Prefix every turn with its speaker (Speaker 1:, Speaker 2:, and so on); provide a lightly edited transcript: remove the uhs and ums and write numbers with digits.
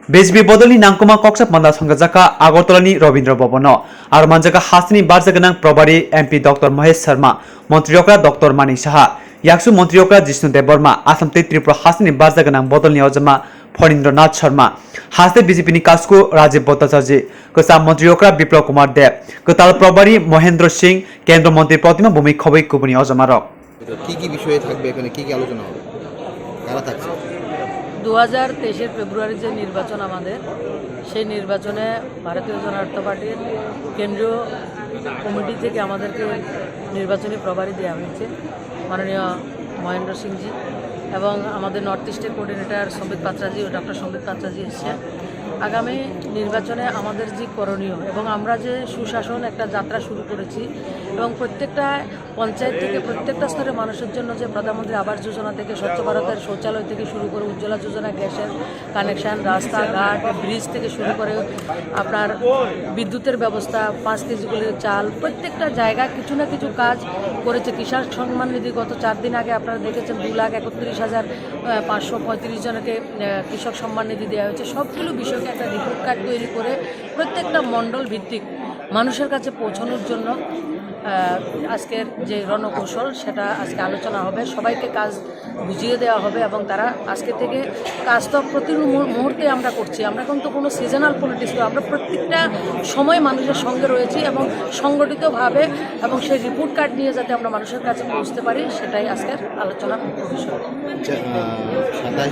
Speaker 1: BJP बदलनि नांकुमा कक्साप मानदा संगजाका आगरतलानि Ravindra भवन आरो मानजाका हासनि बारजागोनां प्रभारी MP डॉक्टर महेश शर्मा मन्त्रियकरा डॉक्टर मानिक साहा याक्सु मन्त्रियकरा जिष्णु देबबर्मा आसाम त्रिपुरा हासनि बारजागोनां बदलनि अजमा फणीन्द्रनाथ शर्मा हासते BJP नि कास्को राजीव भट्टाचार्य कसा मन्त्रियकरा विप्लव कुमार देव कताल प्रभारी महेंद्र सिंह केंद्र मंत्री प्रतिमा भूमि खबै कुबुनि अजमार
Speaker 2: কি বিষয়ে থাকবে এখানে কি আলোচনা হবে কারা থাকছে
Speaker 3: 2023 ফেব্রুয়ারি যে নির্বাচন আমাদের সেই নির্বাচনে ভারতীয় জনতা পার্টির কেন্দ্রীয় কমিটি থেকে আমাদেরকে নির্বাচনী প্রভারী দেওয়া হয়েছে মাননীয় মহেন্দ্র সিংজি এবং আমাদের নর্থ ইস্টের কোঅর্ডিনেটর সম্বিত পাত্রাজি ও ডক্টর সম্বিত পাত্রাজি এসেছেন। আগামী নির্বাচনে আমাদের যে করণীয় এবং আমরা যে সুশাসন একটা যাত্রা শুরু করেছি এবং প্রত্যেকটা পঞ্চায়েত থেকে প্রত্যেকটা স্তরে মানুষের জন্য যে প্রধানমন্ত্রী আবাস যোজনা থেকে স্বচ্ছ ভারতের শৌচালয় থেকে শুরু করে উজ্জ্বলা যোজনা গ্যাসের কানেকশান রাস্তাঘাট ব্রিজ থেকে শুরু করে আপনার বিদ্যুতের ব্যবস্থা 5 কেজি করে চাল প্রত্যেকটা জায়গায় কিছু না কিছু কাজ করেছে। কৃষক সম্মান নিধি গত 4 দিন আগে আপনারা দেখেছেন 2,31,535 জনকে কৃষক সম্মান নিধি দেওয়া হয়েছে। সবগুলো বিষয়কে একটা রিপোর্ট কার্ড তৈরি করে প্রত্যেকটা মণ্ডল ভিত্তিক মানুষের কাছে পৌঁছানোর জন্য আজকের যে রণকৌশল সেটা আজকে আলোচনা হবে, সবাইকে কাজ বুঝিয়ে দেওয়া হবে এবং তারা আজকে থেকে কাজ তো প্রতি মুহূর্তে আমরা করছি। আমরা কিন্তু কোনো সিজনাল পলিটিক্স নয়, আমরা প্রত্যেকটা সময় মানুষের সঙ্গে রয়েছি এবং সংগঠিতভাবে এবং সেই রিপোর্ট কার্ড নিয়ে যাতে আমরা মানুষের কাছে পৌঁছতে পারি সেটাই আজকের আলোচনার বিষয়।